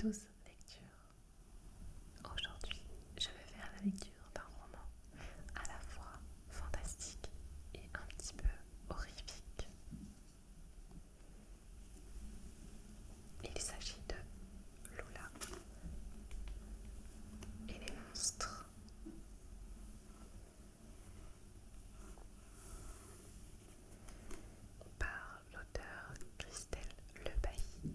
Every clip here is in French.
tous, lecture. Aujourd'hui, je vais faire la lecture d'un roman à la fois fantastique et un petit peu horrifique. Il s'agit de Lula et les monstres. Par l'auteur Christelle Lebailly.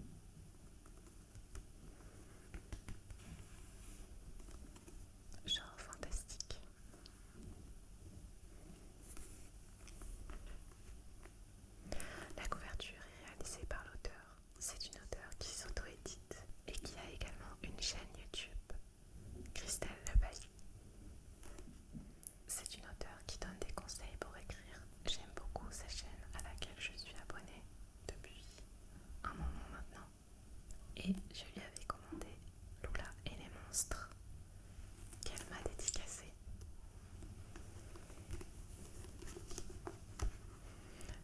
Genre fantastique. La couverture est réalisée par l'auteur. C'est une auteure qui s'auto-édite et qui a également une chaîne YouTube, Christelle Lebailly. C'est une auteure qui donne des conseils pour écrire. J'aime beaucoup sa chaîne à laquelle je suis abonnée depuis un moment maintenant. Et je lui avais commandé Lula et les monstres qu'elle m'a dédicacé.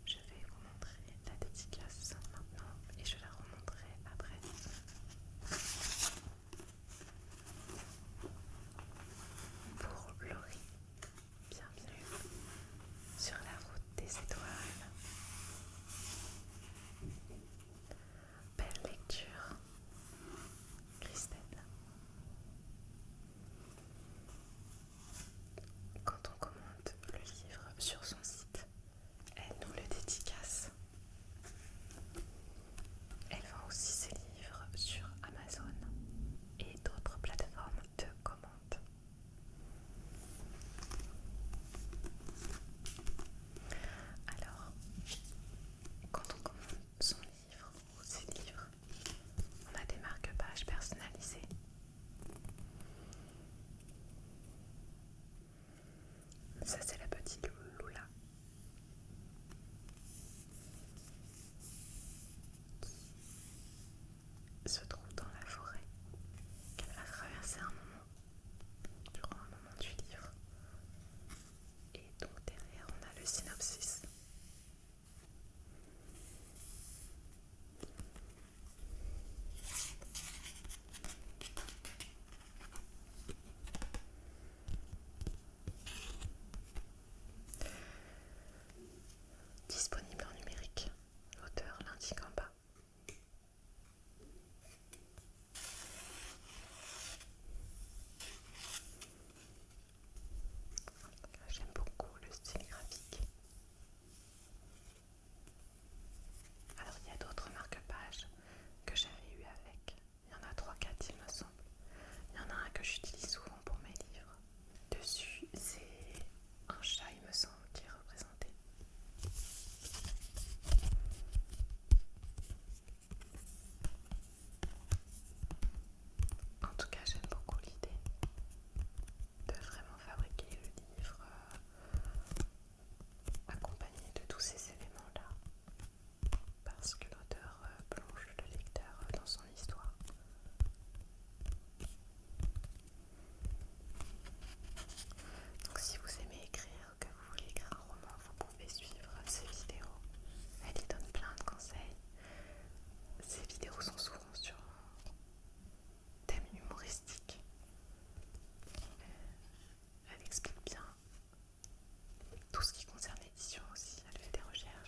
Je vais vous montrer la dédicace maintenant et je la remontrerai après. Pour Laurie, bienvenue sur la route des étoiles. Belle lecture, Christelle. Quand on commande le livre sur son site, elle nous le dédicace. Elle vend aussi ses livres sur Amazon et d'autres plateformes de commande. Alors, quand on commande son livre ou ses livres, on a des marque-pages personnalisées. Ça, c'est la petite Lula qui se trouve dans la forêt, qu'elle va traverser un moment, durant un moment du livre. Et donc derrière, on a le synopsis. Disponible en numérique, l'auteur l'indique en bas. J'aime beaucoup le style graphique. Alors il y a d'autres marque-pages que j'avais eu avec. Il y en a 3-4 il me semble. Il y en a un que j'utilise souvent pour mes livres. Dessus c'est un chat il me semble qui est représenté. En tout cas j'aime beaucoup l'idée de vraiment fabriquer le livre accompagné de tous ces éléments-là, parce que l'auteur plonge le lecteur dans son histoire. Donc si vous aimez écrire, que vous voulez écrire un roman, vous pouvez suivre ses vidéos. Elle y donne plein de conseils. Ces vidéos sont souvent sur thème humoristique. Elle explique bien tout ce qui concerne l'édition aussi. Elle fait des recherches.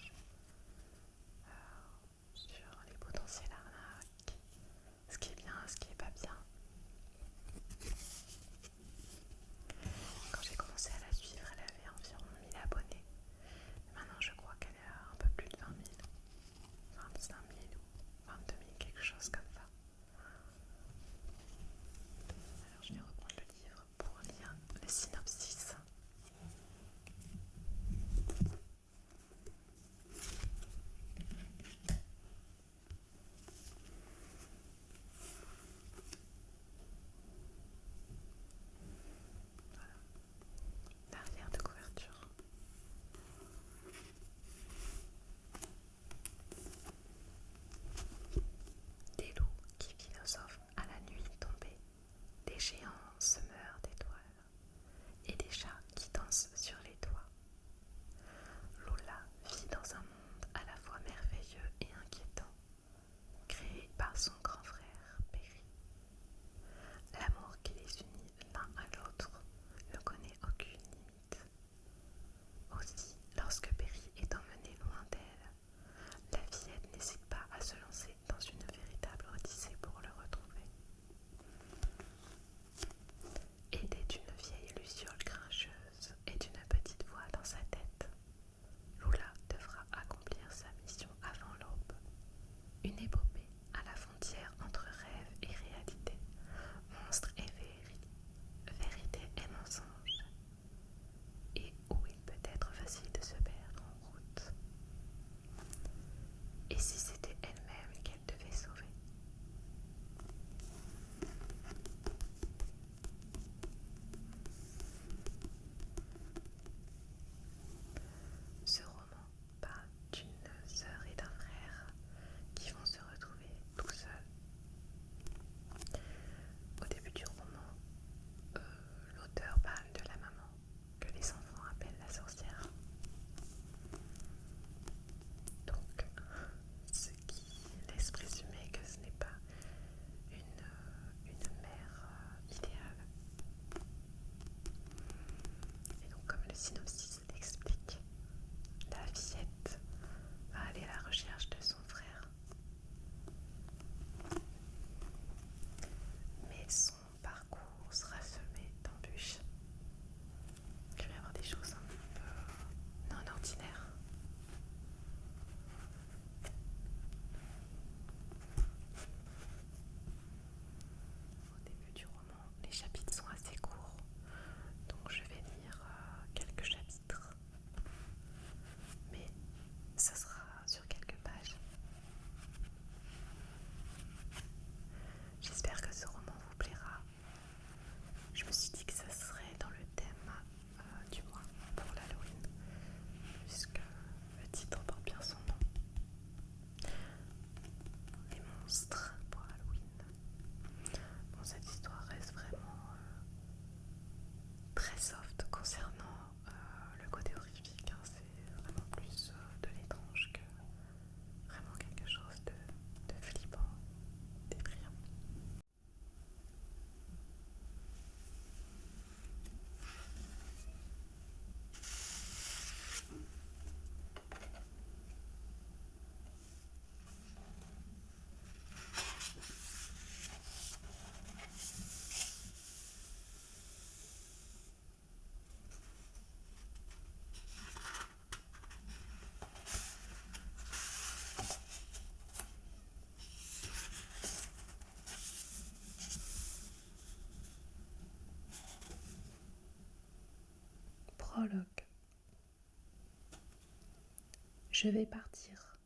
Je vais partir.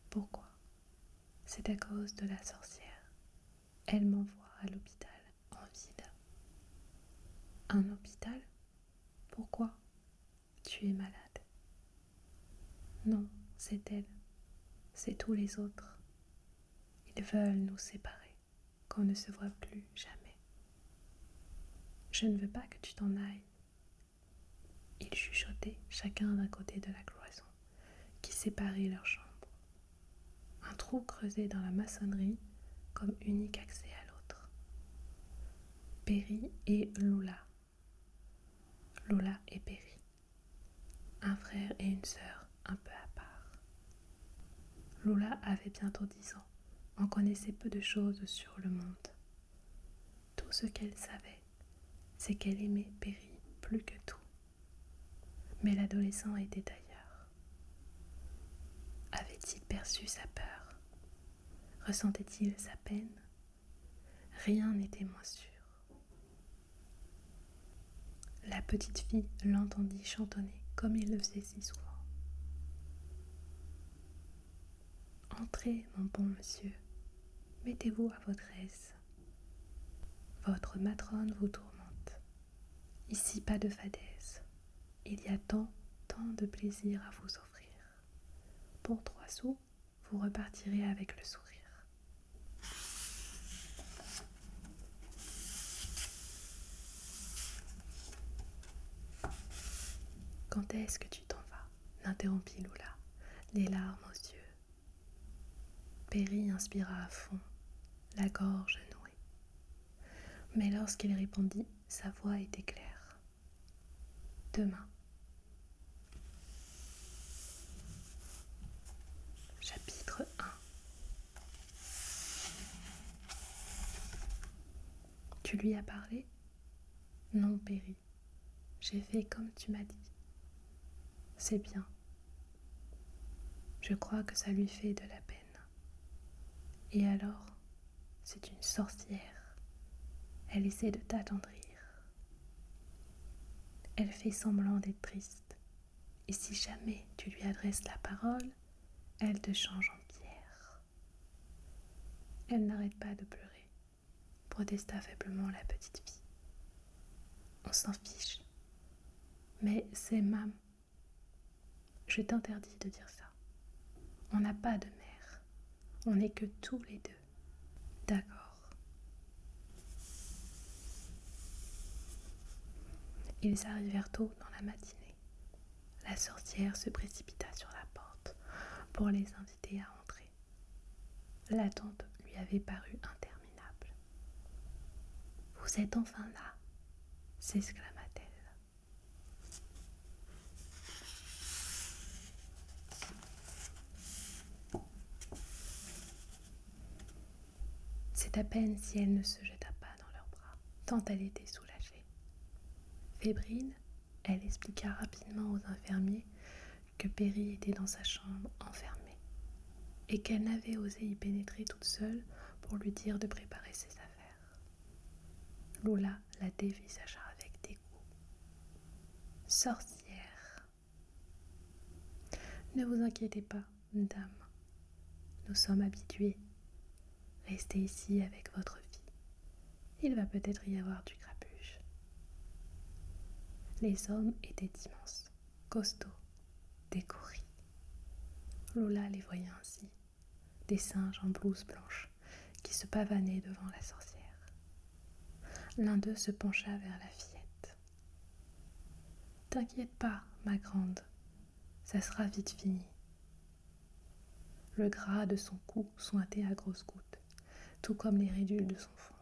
Pourquoi? C'est à cause de la sorcière. Elle m'envoie à l'hôpital en ville. Un hôpital? Pourquoi? Tu es malade. Non, c'est elle. C'est tous les autres. Ils veulent nous séparer, qu'on ne se voit plus jamais. Je ne veux pas que tu t'en ailles. Ils chuchotaient chacun d'un côté de la cloison qui séparait leur chambre. Un trou creusé dans la maçonnerie comme unique accès à l'autre. Perry et Lula. Lula et Perry. Un frère et une sœur un peu à part. Lula avait bientôt 10 ans. On connaissait peu de choses sur le monde. Tout ce qu'elle savait, c'est qu'elle aimait Perry plus que tout. Mais l'adolescent était ailleurs. Avait-il perçu sa peur? Ressentait-il sa peine? Rien n'était moins sûr. La petite fille l'entendit chantonner comme il le faisait si souvent. Entrez, mon bon monsieur, mettez-vous à votre aise. Votre matrone vous tourmente. Ici, pas de fadaise. Il y a tant de plaisir à vous offrir. Pour 3 sous, vous repartirez avec le sourire. Quand est-ce que tu t'en vas? L'interrompit Lula, les larmes aux yeux. Perry inspira à fond, la gorge nouée. Mais lorsqu'il répondit, sa voix était claire. Demain. Chapitre 1. Tu lui as parlé? Non, Perry. J'ai fait comme tu m'as dit. C'est bien. Je crois que ça lui fait de la peine. Et alors, c'est une sorcière. Elle essaie de t'attendrir. Elle fait semblant d'être triste. Et si jamais tu lui adresses la parole, elle te change en pierre. Elle n'arrête pas de pleurer, protesta faiblement la petite fille. On s'en fiche. Mais c'est Mam. Je t'interdis de dire ça. On n'a pas de mère. On n'est que tous les deux. D'accord. Ils arrivèrent tôt dans la matinée. La sorcière se précipita sur la porte pour les inviter à entrer. L'attente lui avait paru interminable. « Vous êtes enfin là !» s'exclama-t-elle. C'est à peine si elle ne se jeta pas dans leurs bras, tant elle était soulagée. Fébrile, elle expliqua rapidement aux infirmiers que Perry était dans sa chambre enfermée et qu'elle n'avait osé y pénétrer toute seule pour lui dire de préparer ses affaires. Lula la dévisagea avec dégoût. « Sorcière !»« Ne vous inquiétez pas, dame. Nous sommes habitués. Restez ici avec votre fille. Il va peut-être y avoir du grabuge. » Les hommes étaient immenses, costauds, décoris. Lula les voyait ainsi, des singes en blouse blanche qui se pavanaient devant la sorcière. L'un d'eux se pencha vers la fillette. « T'inquiète pas, ma grande, ça sera vite fini. » Le gras de son cou suintait à grosses gouttes, tout comme les ridules de son front.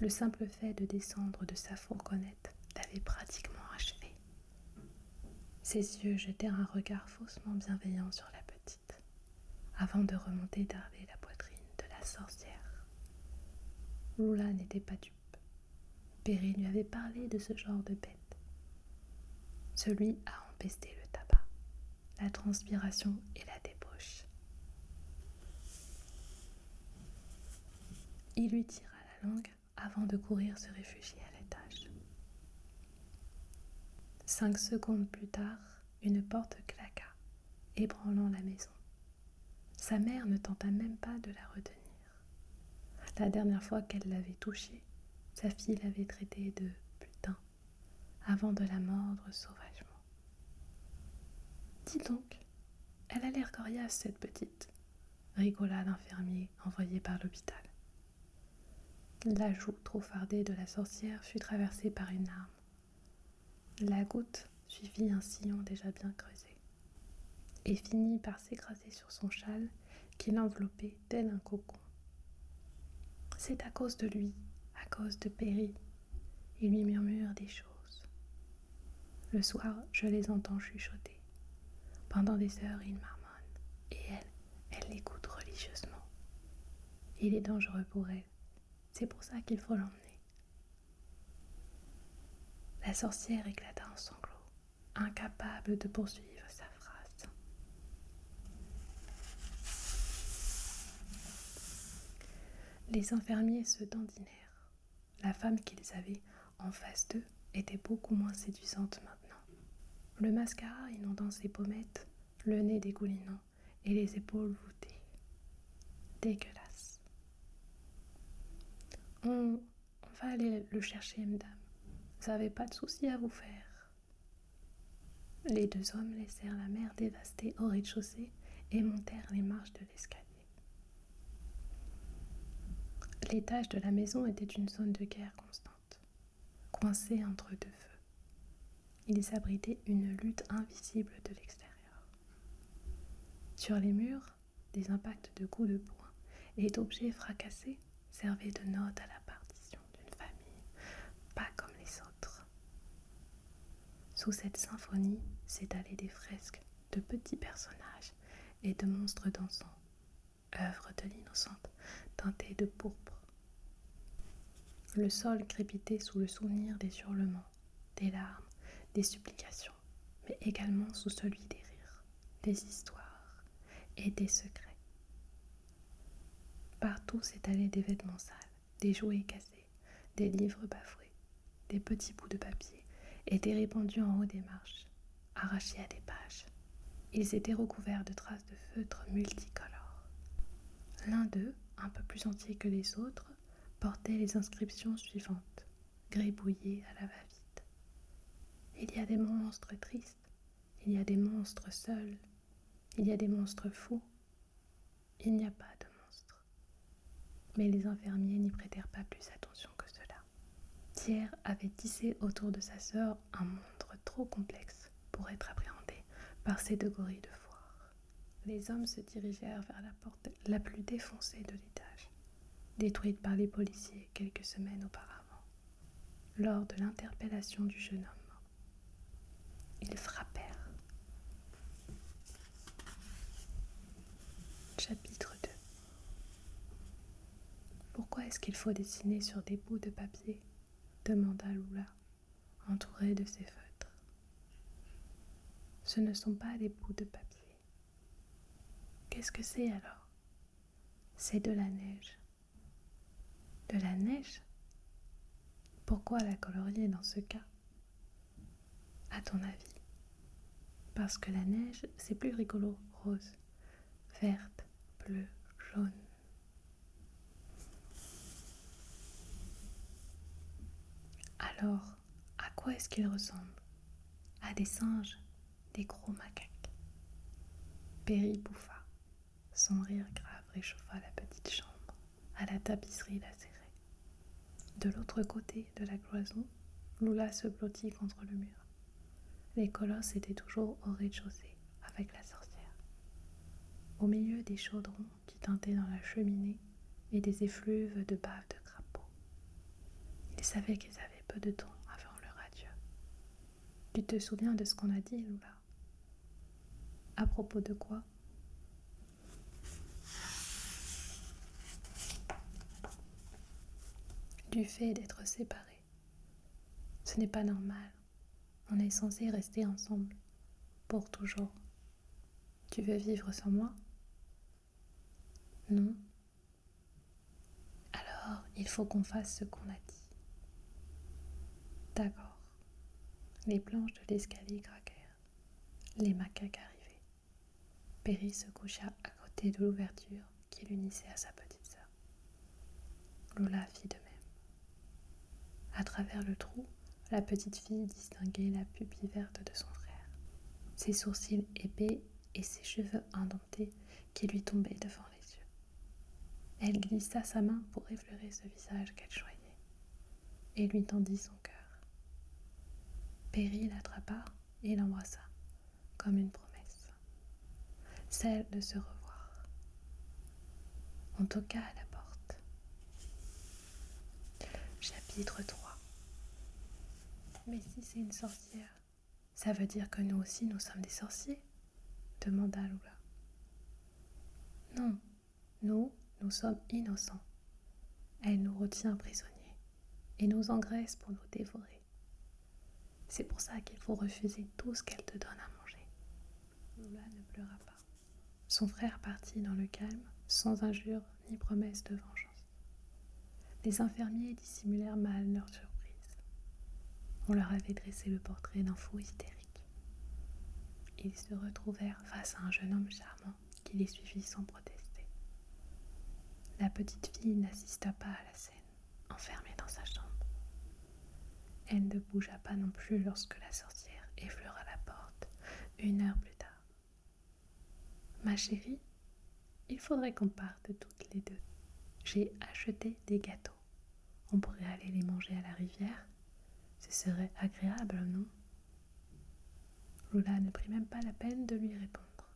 Le simple fait de descendre de sa fourgonnette l'avait pratiquement achevé. Ses yeux jetèrent un regard faussement bienveillant sur la petite, avant de remonter darder la poitrine de la sorcière. Lula n'était pas dupe. Perry lui avait parlé de ce genre de bête. Celui à empester le tabac, la transpiration et la débauche. Il lui tira la langue avant de courir se réfugier à l'étage. 5 secondes plus tard, une porte claqua. Sa mère ne tenta même pas de la retenir. La dernière fois qu'elle l'avait touchée, sa fille l'avait traitée de putain, avant de la mordre sauvagement. Dis donc, elle a l'air coriace cette petite, rigola l'infirmier envoyé par l'hôpital. La joue trop fardée de la sorcière fut traversée par une larme. La goutte suivit un sillon déjà bien creusé et finit par s'écraser sur son châle qui l'enveloppait tel un cocon. C'est à cause de lui, à cause de Perry. Il lui murmure des choses. Le soir, je les entends chuchoter. Pendant des heures, il marmonne. Et elle l'écoute religieusement. Il est dangereux pour elle. C'est pour ça qu'il faut l'emmener. La sorcière éclata en sanglots, incapable de poursuivre sa phrase. Les infirmiers se dandinèrent. La femme qu'ils avaient en face d'eux était beaucoup moins séduisante maintenant. Le mascara inondant ses pommettes, le nez dégoulinant et les épaules voûtées. Dégueulasse. On va aller le chercher, madame. Vous n'avez pas de soucis à vous faire. Les deux hommes laissèrent la mère dévastée au rez-de-chaussée et montèrent les marches de l'escalier. L'étage de la maison était une zone de guerre constante, coincée entre deux feux. Ils abritaient une lutte invisible de l'extérieur. Sur les murs, des impacts de coups de poing et d'objets fracassés servaient de notes à la partition d'une famille, pas comme les autres. Sous cette symphonie s'étalaient des fresques de petits personnages et de monstres dansants, œuvres de l'innocente teintées de pourpre. Le sol crépitait sous le souvenir des hurlements, des larmes, des supplications, mais également sous celui des rires, des histoires et des secrets. Partout s'étalaient des vêtements sales, des jouets cassés, des livres bafoués, des petits bouts de papier étaient répandus en haut des marches, arrachés à des pages. Ils étaient recouverts de traces de feutres multicolores. L'un d'eux, un peu plus entier que les autres, portait les inscriptions suivantes, gribouillées à la va-vite. Il y a des monstres tristes, il y a des monstres seuls, il y a des monstres fous, il n'y a pas de monstres. Mais les infirmiers n'y prêtèrent pas plus attention que cela. Pierre avait tissé autour de sa sœur un monde trop complexe pour être appréhendé par ces deux gorilles de foire. Les hommes se dirigèrent vers la porte la plus défoncée de l'étage, détruite par les policiers quelques semaines auparavant, lors de l'interpellation du jeune homme. Ils frappèrent. Chapitre 2. Pourquoi est-ce qu'il faut dessiner sur des bouts de papier ? Demanda Lula, entourée de ses feutres. Ce ne sont pas des bouts de papier. Qu'est-ce que c'est alors ? C'est de la neige. De la neige ? Pourquoi la colorier dans ce cas ? À ton avis ? Parce que la neige, c'est plus rigolo, rose, verte, bleue, jaune. Alors, à quoi est-ce qu'il ressemble ? À des singes, des gros macaques. Perry bouffa. Son rire grave réchauffa la petite chambre, à la tapisserie lacérée. De l'autre côté de la cloison, Lula se blottit contre le mur. Les colosses étaient toujours au rez-de-chaussée, avec la sorcière. Au milieu des chaudrons qui tintaient dans la cheminée et des effluves de bave de crapaud. Ils savaient qu'ils avaient peu de temps avant leur adieu. Tu te souviens de ce qu'on a dit, Lula ? À propos de quoi ? Du fait d'être séparés. Ce n'est pas normal. On est censé rester ensemble, pour toujours. Tu veux vivre sans moi ? Non. Alors, il faut qu'on fasse ce qu'on a dit. D'accord. Les planches de l'escalier craquèrent. Les macaques arrivaient. Perry se coucha à côté profiter de l'ouverture qui l'unissait à sa petite sœur. Lula fit de même. À travers le trou, la petite fille distinguait la pupille verte de son frère, ses sourcils épais et ses cheveux indomptés qui lui tombaient devant les yeux. Elle glissa sa main pour effleurer ce visage qu'elle choyait et lui tendit son cœur. Perry l'attrapa et l'embrassa, comme une promesse, celle de se revoir. On toqua à la porte. Chapitre 3. Mais si c'est une sorcière, ça veut dire que nous aussi nous sommes des sorciers? Demanda Lula. Non, nous sommes innocents. Elle nous retient prisonniers et nous engraisse pour nous dévorer. C'est pour ça qu'il faut refuser tout ce qu'elle te donne à manger. Lula ne pleura pas. Son frère partit dans le calme, sans injure ni promesse de vengeance. Les infirmiers dissimulèrent mal leur surprise. On leur avait dressé le portrait d'un fou hystérique. Ils se retrouvèrent face à un jeune homme charmant qui les suivit sans protester. La petite fille n'assista pas à la scène, enfermée dans sa chambre. Elle ne bougea pas non plus lorsque la sorcière effleura la porte 1 heure plus tard. « Ma chérie, il faudrait qu'on parte toutes les deux. J'ai acheté des gâteaux. On pourrait aller les manger à la rivière. Ce serait agréable, non ?» Lula ne prit même pas la peine de lui répondre.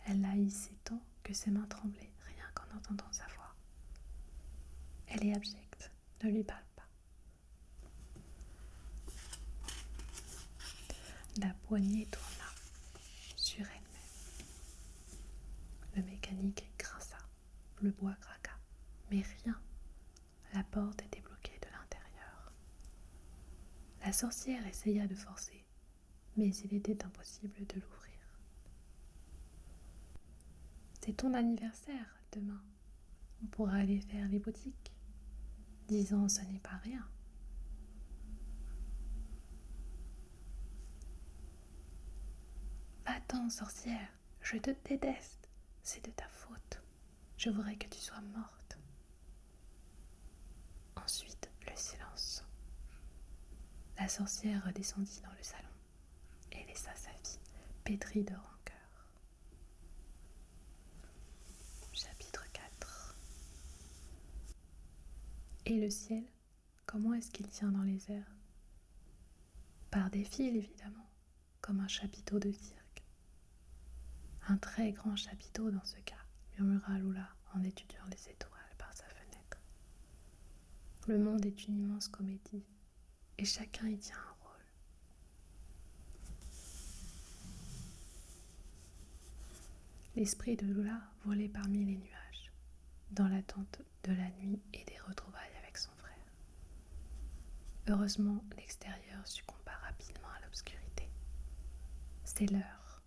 Elle la haïssait tant que ses mains tremblaient rien qu'en entendant sa voix. Elle est abjecte, ne lui parle pas. La poignée tourna sur elle-même. Le mécanique grinça, le bois craqua, mais rien. La porte était bloquée de l'intérieur. La sorcière essaya de forcer, mais il était impossible de l'ouvrir. « C'est ton anniversaire demain. On pourra aller faire les boutiques. 10 ans, ce n'est pas rien. » « Va-t'en, sorcière, je te déteste. C'est de ta faute. Je voudrais que tu sois morte. » Ensuite, le silence. La sorcière redescendit dans le salon et laissa sa fille pétrie de rancœur. Chapitre 4. Et le ciel, comment est-ce qu'il tient dans les airs? Par des fils, évidemment, comme un chapiteau de cirque. Un très grand chapiteau dans ce cas, murmura Lula en étudiant les étoiles par sa fenêtre. Le monde est une immense comédie, et chacun y tient un rôle. L'esprit de Lula volait parmi les nuages, dans l'attente de la nuit et des retrouvailles avec son frère. Heureusement, l'extérieur succomba rapidement à l'obscurité. C'est l'heure.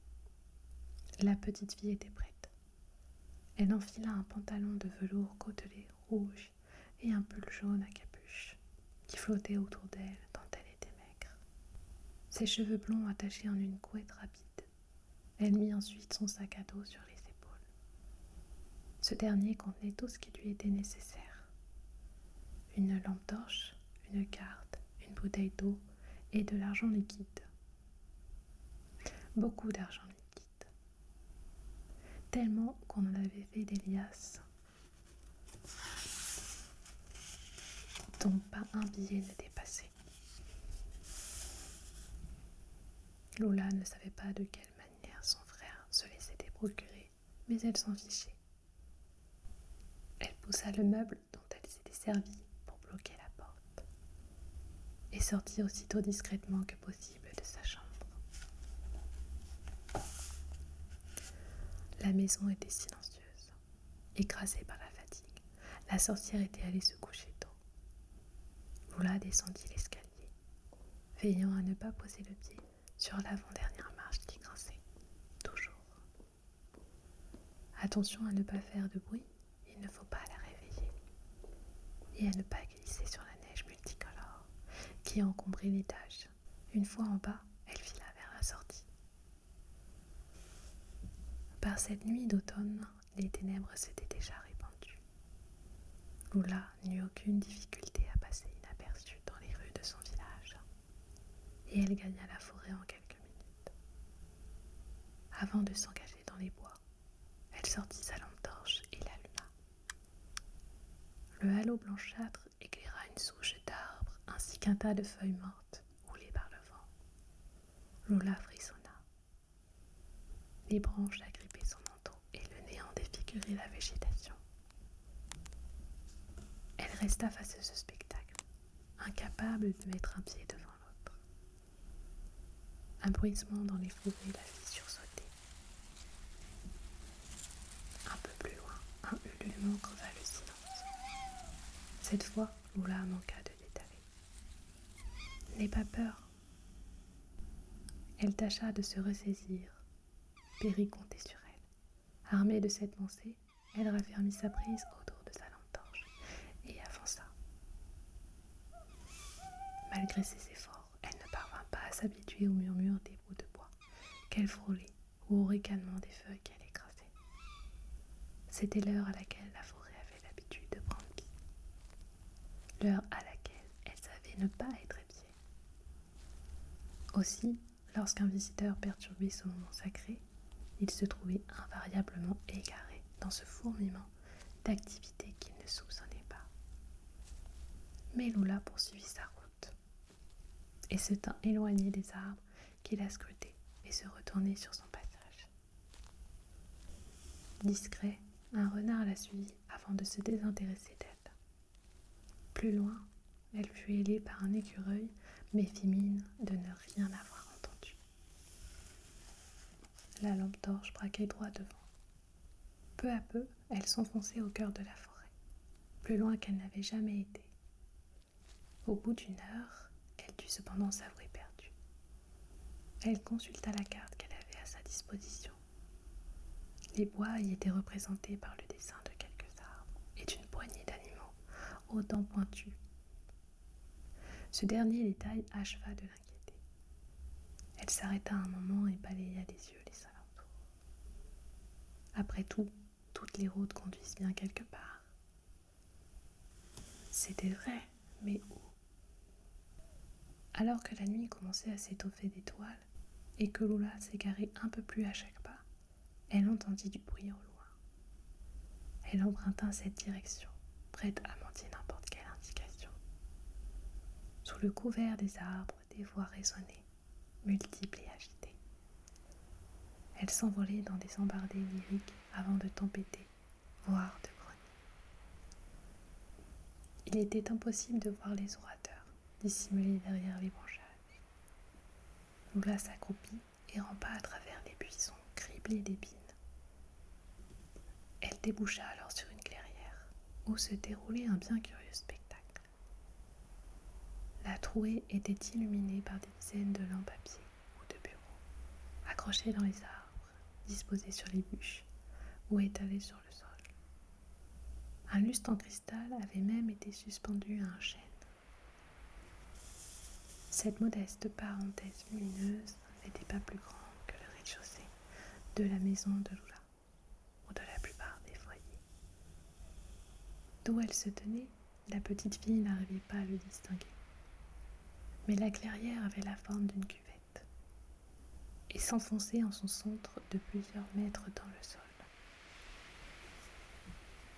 La petite fille était prête. Elle enfila un pantalon de velours côtelé rouge et un pull jaune à capuche qui flottait autour d'elle tant elle était maigre. Ses cheveux blonds attachés en une couette rapide. Elle mit ensuite son sac à dos sur les épaules. Ce dernier contenait tout ce qui lui était nécessaire. Une lampe torche, une carte, une bouteille d'eau et de l'argent liquide. Beaucoup d'argent liquide. Tellement qu'on en avait fait des liasses dont pas un billet ne dépassait. Lula ne savait pas de quelle manière son frère se les était procurés, mais elle s'en fichait. Elle poussa le meuble dont elle s'était servie pour bloquer la porte et sortit aussitôt discrètement que possible de sa chambre. La maison était silencieuse. Écrasée par la fatigue, la sorcière était allée se coucher tôt. Lula descendit l'escalier, veillant à ne pas poser le pied sur l'avant-dernière marche qui grinçait, toujours. Attention à ne pas faire de bruit, il ne faut pas la réveiller. Et à ne pas glisser sur la neige multicolore qui encombrait l'étage. Une fois en bas, elle fila vers la sortie. Par cette nuit d'automne, les ténèbres s'étaient déjà répandues. Lula n'eut aucune difficulté à passer inaperçue dans les rues de son village, et elle gagna la forêt en quelques minutes. Avant de s'engager dans les bois, elle sortit sa lampe torche et l'alluma. Le halo blanchâtre éclaira une souche d'arbre ainsi qu'un tas de feuilles mortes roulées par le vent. Lula frissonna. Les branches agrippaient son manteau et le néant défigurait la végétation. Elle resta face à ce spectacle, incapable de mettre un pied devant l'autre. Un bruissement dans les forêts la fit sursauter. Un peu plus loin, un ululement creva le silence. Cette fois, Lula manqua de détaler. « N'aie pas peur. » Elle tâcha de se ressaisir. Perry comptait sur elle. Armée de cette pensée, elle raffermit sa prise autour de sa lampe torche et avança. Malgré ses efforts, elle ne parvint pas à s'habituer au murmure des bouts de bois qu'elle frôlait ou au ricanement des feuilles qu'elle écrasait. C'était l'heure à laquelle la forêt avait l'habitude de prendre pied. L'heure à laquelle elle savait ne pas être épiée. Aussi, lorsqu'un visiteur perturbait ce moment sacré, il se trouvait invariablement égaré dans ce fourmillement d'activités qu'il ne soupçonnait pas. Mais Lula poursuivit sa route et se tint éloigné des arbres qui la scrutaient et se retournait sur son passage. Discret, un renard la suivit avant de se désintéresser d'elle. Plus loin, elle fut ailée par un écureuil, mais fit mine de ne rien avoir entendu. La lampe torche braquait droit devant. Peu à peu, elle s'enfonçait au cœur de la forêt, plus loin qu'elle n'avait jamais été. Au bout d'une heure, elle dut cependant s'avouer perdue. Elle consulta la carte qu'elle avait à sa disposition. Les bois y étaient représentés par le dessin de quelques arbres et d'une poignée d'animaux aux dents pointues. Ce dernier détail acheva de l'inquiéter. Elle s'arrêta un moment et balaya des yeux les alentours. Après tout, toutes les routes conduisent bien quelque part. C'était vrai, mais où? Alors que la nuit commençait à s'étoffer d'étoiles et que Lula s'égarait un peu plus à chaque pas, elle entendit du bruit au loin. Elle emprunta cette direction, prête à mentir n'importe quelle indication. Sous le couvert des arbres, des voix résonnaient, multiples et agitées. Elle s'envolait dans des embardées lyriques avant de tempêter, voire de grogner. Il était impossible de voir les orateurs, dissimulés derrière les branchages. Lula s'accroupit et rampa à travers les buissons criblés d'épines. Elle déboucha alors sur une clairière, où se déroulait un bien curieux spectacle. La trouée était illuminée par des dizaines de lampes à pied ou de bureaux, accrochés dans les arbres, disposés sur les bûches ou étalés sur le sol. Un lustre en cristal avait même été suspendu à un chêne. Cette modeste parenthèse lumineuse n'était pas plus grande que le rez-de-chaussée de la maison de Lula, ou de la plupart des foyers. D'où elle se tenait, la petite fille n'arrivait pas à le distinguer. Mais la clairière avait la forme d'une cuvette et s'enfonçait en son centre de plusieurs mètres dans le sol,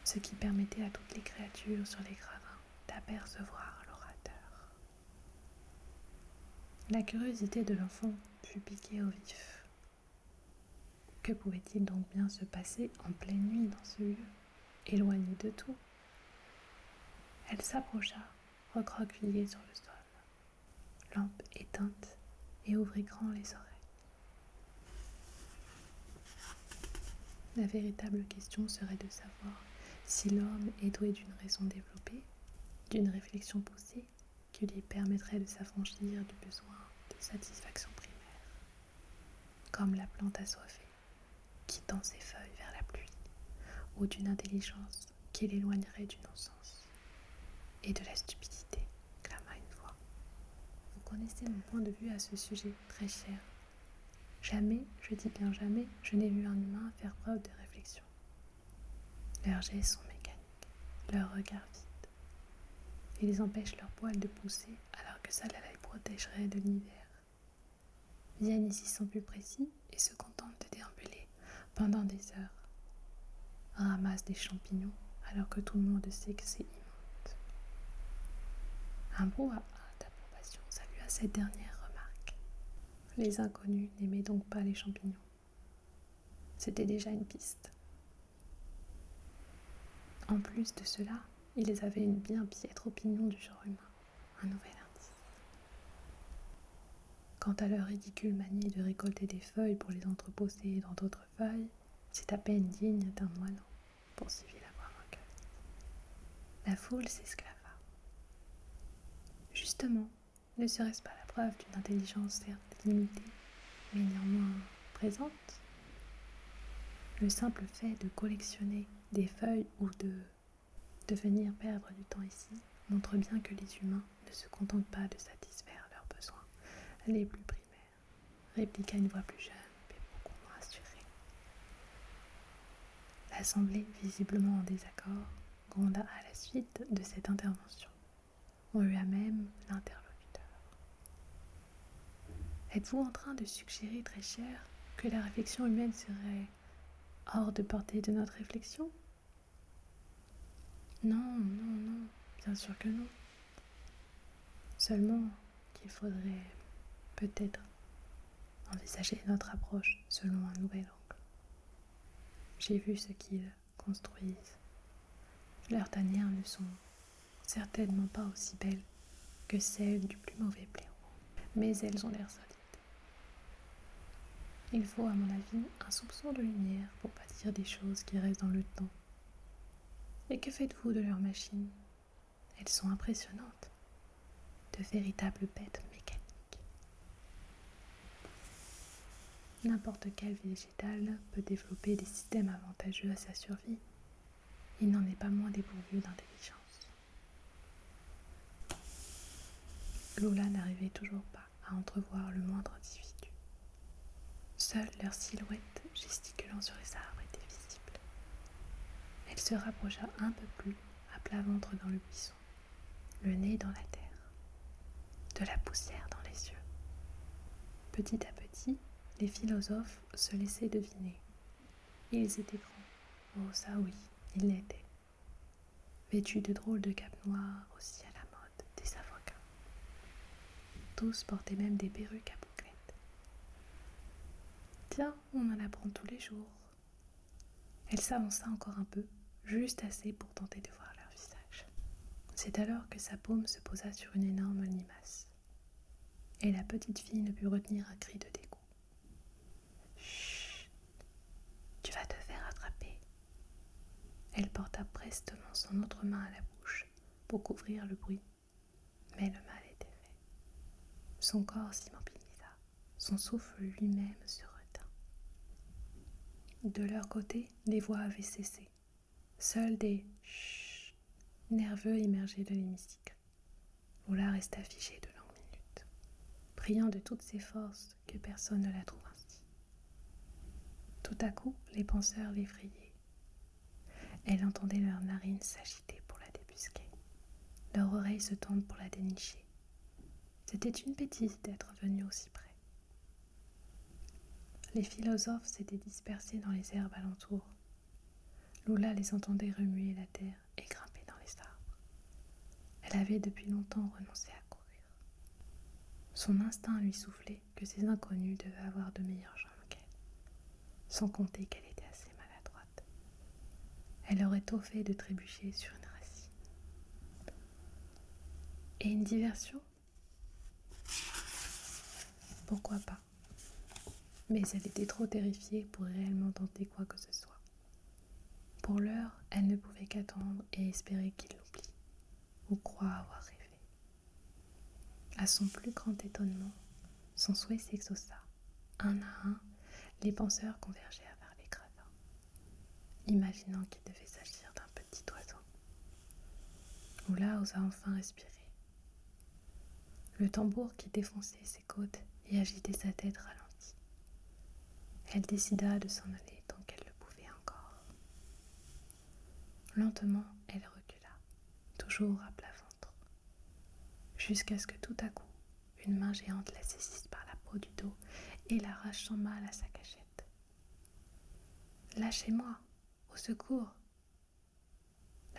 ce qui permettait à toutes les créatures sur les gravins d'apercevoir l'orateur. La curiosité de l'enfant fut piquée au vif. Que pouvait-il donc bien se passer en pleine nuit dans ce lieu, éloigné de tout? Elle s'approcha, recroquevillée sur le sol, lampe éteinte, et ouvrit grand les oreilles. La véritable question serait de savoir si l'homme est doué d'une raison développée, d'une réflexion poussée, qui lui permettrait de s'affranchir du besoin de satisfaction primaire, comme la plante assoiffée qui tend ses feuilles vers la pluie, ou d'une intelligence qui l'éloignerait du non-sens et de la stupidité, clama une voix. Vous connaissez mon point de vue à ce sujet, très cher. Jamais, je dis bien jamais, je n'ai vu un humain faire preuve de réflexion. Leurs gestes sont mécaniques, leurs regards vides. Ils empêchent leurs poils de pousser alors que ça les protégerait de l'hiver. Viennent ici sans plus précis et se contentent de déambuler pendant des heures. Ramassent des champignons alors que tout le monde sait que c'est immonde. Un brouhaha d'approbation salua cette dernière remarque. Les inconnus n'aimaient donc pas les champignons. C'était déjà une piste. En plus de cela, ils avaient une bien piètre opinion du genre humain, un nouvel indice. Quant à leur ridicule manie de récolter des feuilles pour les entreposer dans d'autres feuilles, c'est à peine digne d'un moineau, poursuivit la voix moqueuse. La foule s'esclava. Justement, ne serait-ce pas la preuve d'une intelligence certes limitée, mais néanmoins présente? Le simple fait de collectionner des feuilles ou de venir perdre du temps ici montre bien que les humains ne se contentent pas de satisfaire leurs besoins les plus primaires, répliqua une voix plus jeune mais beaucoup moins assurée. L'assemblée, visiblement en désaccord, gronda à la suite de cette intervention. On eut à même l'interlocuteur. Êtes-vous en train de suggérer, très cher, que la réflexion humaine serait hors de portée de notre réflexion? Non, bien sûr que non. Seulement qu'il faudrait peut-être envisager notre approche selon un nouvel angle. J'ai vu ce qu'ils construisent. Leurs tanières ne sont certainement pas aussi belles que celles du plus mauvais blaireau, mais elles ont l'air solides. Il faut, à mon avis, un soupçon de lumière pour bâtir des choses qui restent dans le temps. Et que faites-vous de leurs machines? Elles sont impressionnantes, de véritables bêtes mécaniques. N'importe quel végétal peut développer des systèmes avantageux à sa survie. Il n'en est pas moins dépourvu d'intelligence. Lola n'arrivait toujours pas à entrevoir le moindre individu. Seule leur silhouette gesticulant sur les arbres était visible. Elle se rapprocha un peu plus, à plat ventre dans le buisson, le nez dans la terre, de la poussière dans les yeux. Petit à petit, les philosophes se laissaient deviner. Ils étaient grands. Oh ça oui, ils l'étaient. Vêtus de drôles de capes noires aussi à la mode des avocats. Tous portaient même des perruques à bouclettes. Tiens, on en apprend tous les jours. Elle s'avança encore un peu, juste assez pour tenter de voir leur visage. C'est alors que sa paume se posa sur une énorme limace. Et la petite fille ne put retenir un cri de dégoût. Chut, tu vas te faire attraper. Elle porta prestement son autre main à la bouche pour couvrir le bruit, mais le mal était fait. Son corps s'immobilisa, son souffle lui-même se retint. De leur côté, les voix avaient cessé. Seuls des chut nerveux émergeaient de l'hémicycle. Lola resta figée de longues minutes, priant de toutes ses forces que personne ne la trouve ainsi. Tout à coup, les penseurs l'effrayaient. Elle entendait leurs narines s'agiter pour la débusquer, leurs oreilles se tendre pour la dénicher. C'était une bêtise d'être venue aussi près. Les philosophes s'étaient dispersés dans les herbes alentours. Lola les entendait remuer la terre et grimper dans les arbres. Elle avait depuis longtemps renoncé à courir. Son instinct lui soufflait que ces inconnus devaient avoir de meilleures jambes qu'elle, sans compter qu'elle était assez maladroite. Elle aurait tôt fait de trébucher sur une racine. Et une diversion? Pourquoi pas? Mais elle était trop terrifiée pour réellement tenter quoi que ce soit. Pour l'heure, elle ne pouvait qu'attendre et espérer qu'il l'oublie, ou croire avoir rêvé. À son plus grand étonnement, son souhait s'exauça. Un à un, les penseurs convergeaient vers les gravats, imaginant qu'il devait s'agir d'un petit oiseau. Lola osa enfin respirer. Le tambour qui défonçait ses côtes et agitait sa tête ralentit. Elle décida de s'en aller tant qu'elle le pouvait encore. Lentement, elle recula, toujours à plat ventre, jusqu'à ce que tout à coup, une main géante la saisisse par la peau du dos et l'arrache sans mal à sa cachette. « Lâchez-moi, au secours !»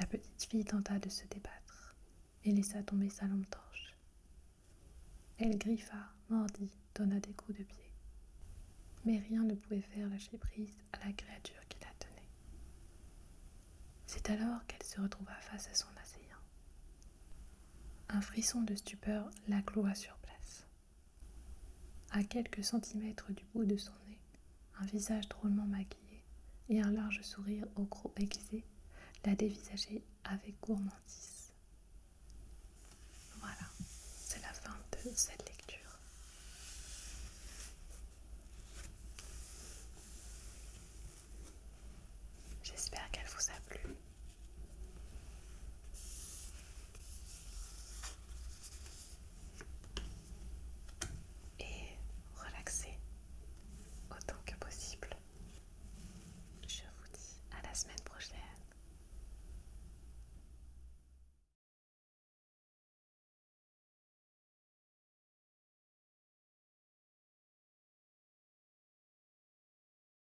La petite fille tenta de se débattre et laissa tomber sa lampe torche. Elle griffa, mordit, donna des coups de pied. Mais rien ne pouvait faire lâcher prise à la créature qui la tenait. C'est alors qu'elle se retrouva face à son assaillant. Un frisson de stupeur la cloua sur place. À quelques centimètres du bout de son nez, un visage drôlement maquillé et un large sourire au croc aiguisé la dévisageaient avec gourmandise. Voilà, c'est la fin de cette lecture.